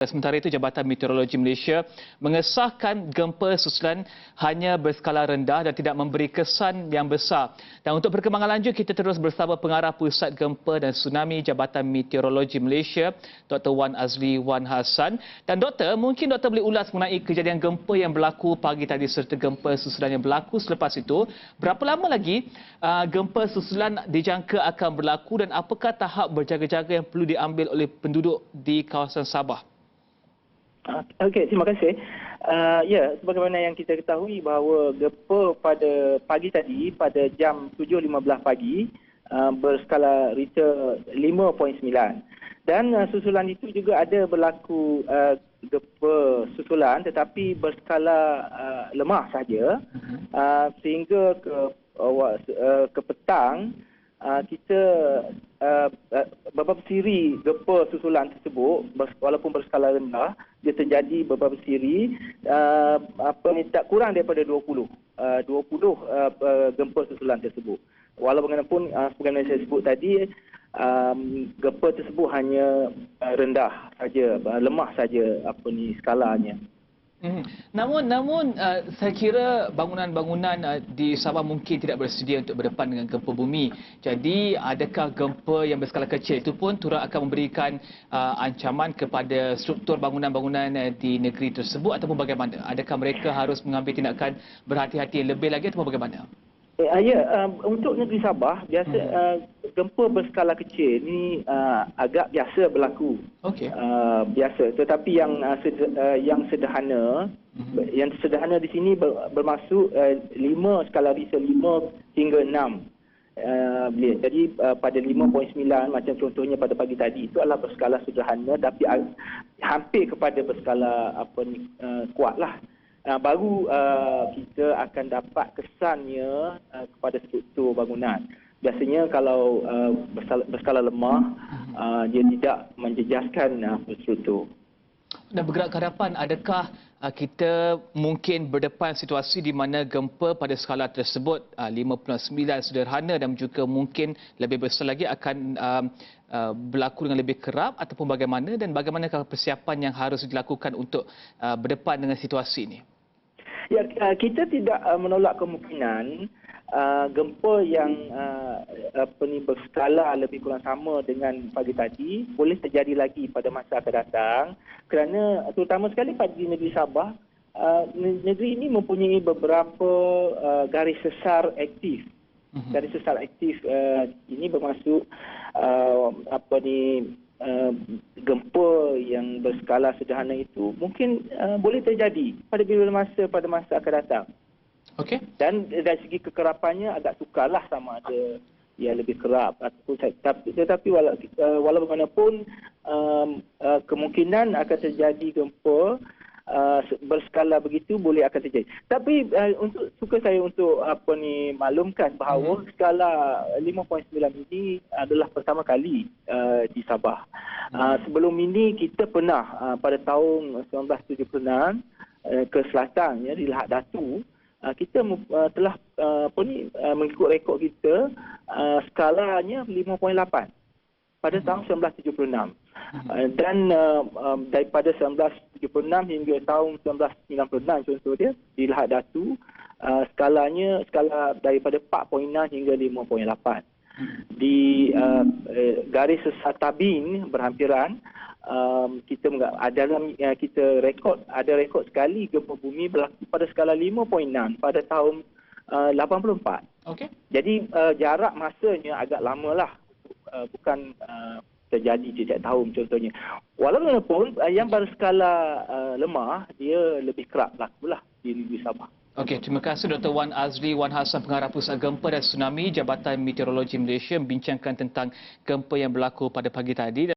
Sementara itu, Jabatan Meteorologi Malaysia mengesahkan gempa susulan hanya berskala rendah dan tidak memberi kesan yang besar. Dan untuk perkembangan lanjut, kita terus bersama Pengarah Pusat Gempa dan Tsunami Jabatan Meteorologi Malaysia, Dr. Wan Azli Wan Hassan. Dan Doktor, mungkin Doktor boleh ulas mengenai kejadian gempa yang berlaku pagi tadi serta gempa susulan yang berlaku selepas itu. Berapa lama lagi gempa susulan dijangka akan berlaku dan apakah tahap berjaga-jaga yang perlu diambil oleh penduduk di kawasan Sabah? Okey, terima kasih. Ya, sebagaimana yang kita ketahui bahawa gempa pada pagi tadi pada jam 7.15 pagi berskala Richter 5.9. Dan susulan itu juga ada berlaku gempa susulan tetapi berskala lemah saja sehingga ke petang kita beberapa siri gempa susulan tersebut walaupun berskala rendah dia terjadi beberapa siri tak kurang daripada 20 gempa susulan tersebut. Walaupun sebagaimana saya sebut tadi gempa tersebut hanya rendah saja, lemah saja skalanya. Namun saya kira bangunan-bangunan di Sabah mungkin tidak bersedia untuk berdepan dengan gempa bumi. Jadi adakah gempa yang berskala kecil itu pun turut akan memberikan ancaman kepada struktur bangunan-bangunan di negeri tersebut ataupun bagaimana? Adakah mereka harus mengambil tindakan berhati-hati lebih lagi ataupun bagaimana? Untuk negeri Sabah biasa gempa berskala kecil ni agak biasa berlaku. Okey. Biasa, tetapi yang sederhana di sini bermaksud 5 skala Richter 5 hingga 6. Jadi pada 5.9 macam contohnya pada pagi tadi itu adalah berskala sederhana tapi hampir kepada berskala kuatlah. Baru kita akan dapat kesannya kepada struktur bangunan. Biasanya kalau berskala lemah, dia tidak menjejaskan struktur. Dan bergerak ke hadapan, adakah kita mungkin berdepan situasi di mana gempa pada skala tersebut 5.9 sederhana dan juga mungkin lebih besar lagi akan berlaku dengan lebih kerap ataupun bagaimana dan bagaimanakah persiapan yang harus dilakukan untuk berdepan dengan situasi ini? Ya, kita tidak menolak kemungkinan gempa yang berskala lebih kurang sama dengan pagi tadi boleh terjadi lagi pada masa akan datang kerana terutama sekali pada negeri Sabah, negeri ini mempunyai beberapa garis sesar aktif. Garis sesar aktif ini bermaksud gempa yang berskala sederhana itu mungkin boleh terjadi pada masa akan datang. Okey. Dan dari segi kekerapannya agak sukarlah sama ada ia lebih kerap ataupun tetapi walaupun bagaimanapun kemungkinan akan terjadi gempa berskala begitu boleh akan terjadi. Tapi suka saya untuk maklumkan bahawa skala 5.9 ini adalah pertama kali di Sabah. Sebelum ini kita pernah pada tahun 1976 ke selatan di Lahad Datu kita telah mengikut rekod kita skalanya 5.8 pada tahun 1976. Dan daripada 1976 hingga tahun 1996 contoh dia di Lahad Datu skala daripada 4.6 hingga 5.8. Di garis sesar Tabing berhampiran kita ada rekod sekali gempa bumi berlaku pada skala 5.6 pada tahun 84. Okey. Jadi jarak masanya agak lamalah, bukan terjadi setiap tahun contohnya. Walaupun yang berskala lemah dia lebih kerap berlakulah di negeri Sabah. Okey, terima kasih Dr. Wan Azli Wan Hassan, Pengarah Pusat Gempa dan Tsunami Jabatan Meteorologi Malaysia membincangkan tentang gempa yang berlaku pada pagi tadi.